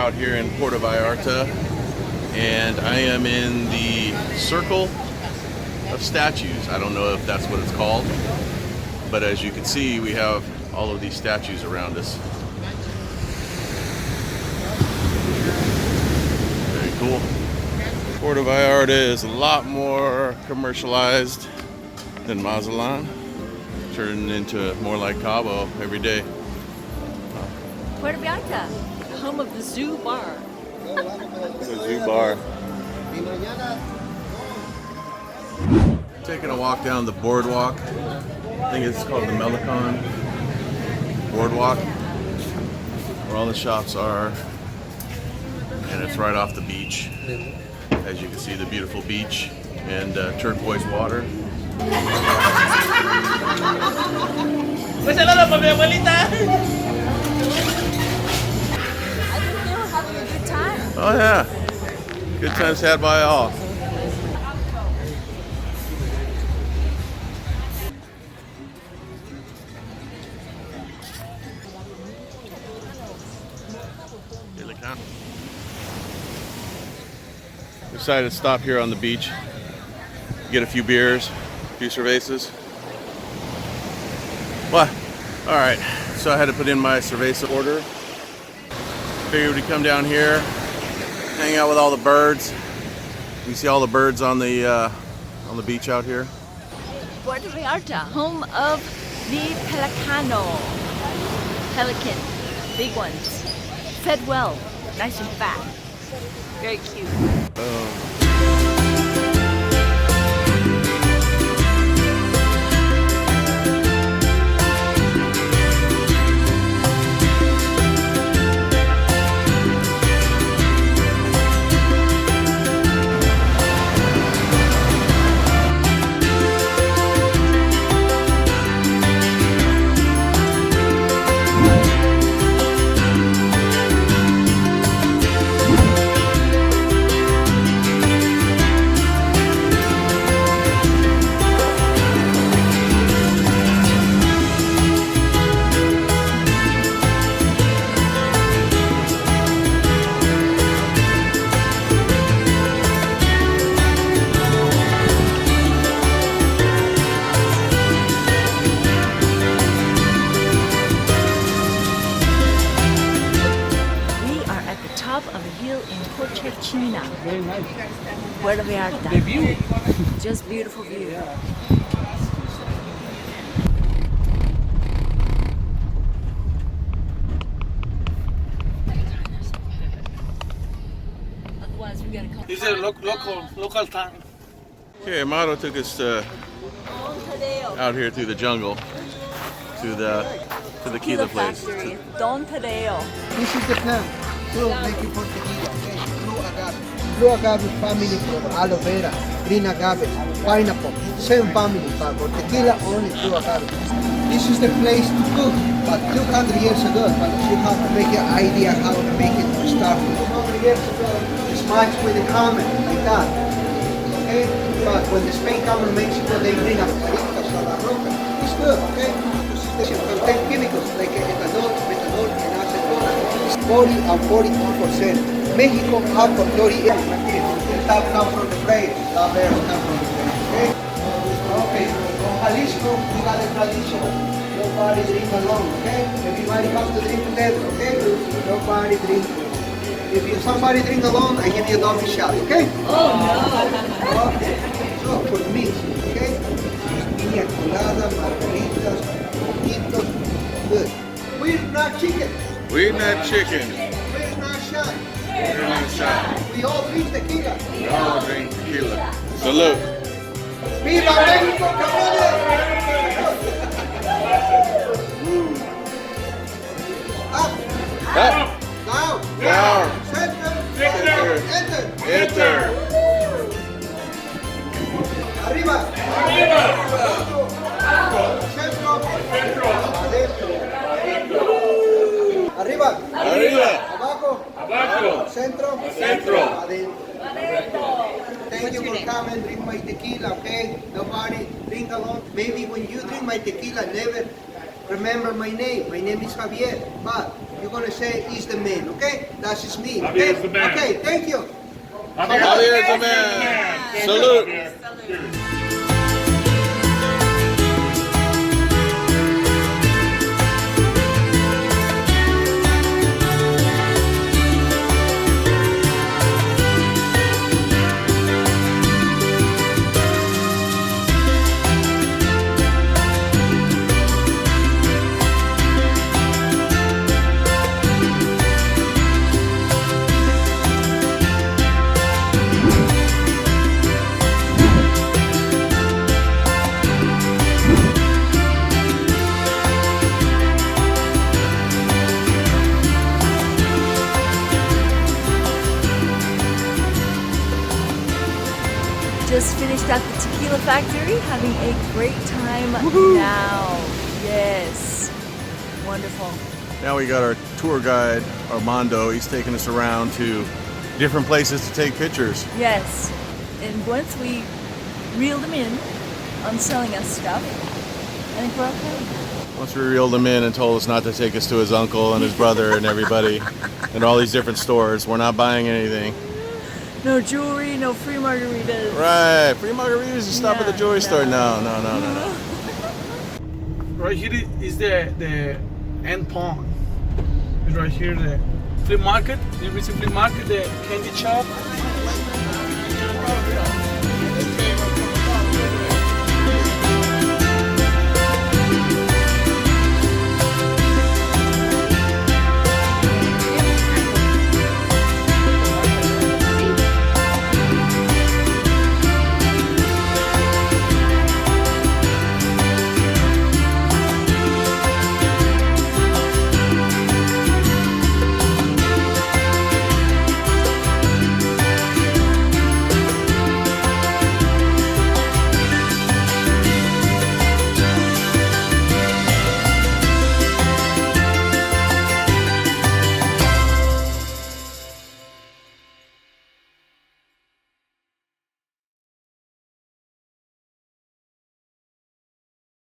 out here in Puerto Vallarta, and I am in the Circle of Statues. I don't know if that's what it's called, but as you can see, we have all of these statues around us. Very cool. Puerto Vallarta is a lot more commercialized than Malecon, turning into more like Cabo every day. Puerto Vallarta, home of the Zoo Bar. The Zoo Bar. Taking a walk down the Boardwalk. I think it's called the Malecon Boardwalk, where all the shops are, and it's right off the beach. As you can see, the beautiful beach and turquoise water. Oh yeah, good times had by all. Decided to stop here on the beach, get a few beers, a few cervezas. What? All right, so I had to put in my cerveza order. Figured we'd come down here, hang out with all the birds. You see all the birds on the beach out here. Puerto Vallarta, home of the Pelicano. Pelican, big ones. Fed well, nice and fat. Very cute. Very nice. Puerto Vallarta. The view. Just beautiful view. Otherwise, we gotta come. This is a local time. Okay, Amado took us Don Tadeo out here through the jungle to the tequila place. Factory. Don Tadeo. This is the plant. So make it for tequila, okay? Blue agave family from aloe vera, green agave, pineapple, same family, but for tequila only blue agave. This is the place to cook, but 200 years ago, but you have to make an idea how to make it to start. 200 years ago, it's much with the common, like that. Okay? But when the Spain come to Mexico, they bring up maritas or la roca. It's good, okay? This contain chemicals like ethanol, methanol, and acetone. 40 and 42%. Mexico have for 38. The top come from the place. Top there come from the place. Okay? Okay. From Jalisco, we got the tradition. Nobody drink alone, okay? Everybody comes to drink together, okay? Nobody drink. If somebody drink alone, I give you a double shot, okay? Oh no! Okay. So for me, okay? Piña colada, margaritas, mojitos, good. We're not chicken. We're not chicken. We're not shy. We're not shy. We all drink tequila. We all drink tequila. Salute. Viva Mexico, cabrones! Up, Up, down, down, center, enter, enter. arriba, centro, adentro, arriba, Arriba, abajo, centro, centro. adentro. Thank you for coming, drink my tequila, okay? Nobody drink alone. Maybe when you drink my tequila, never remember my name. My name is Javier, but you're gonna say he's the man, okay? That is me, okay? Javier's the man. Okay, thank you. Javier's the man. Salute. Just finished at the tequila factory, having a great time now. Yes. Wonderful. Now we got our tour guide, Armando. He's taking us around to different places to take pictures. Yes. And once we reeled him in on selling us stuff, I think we're okay. Once we reeled him in and told us not to take us to his uncle and his brother and everybody and all these different stores, we're not buying anything. No jewelry, no free margaritas. Right, free margaritas, you stop at the jewelry store. No. Right here is the end pond. Right here the flea market. You visit flea market, the candy shop.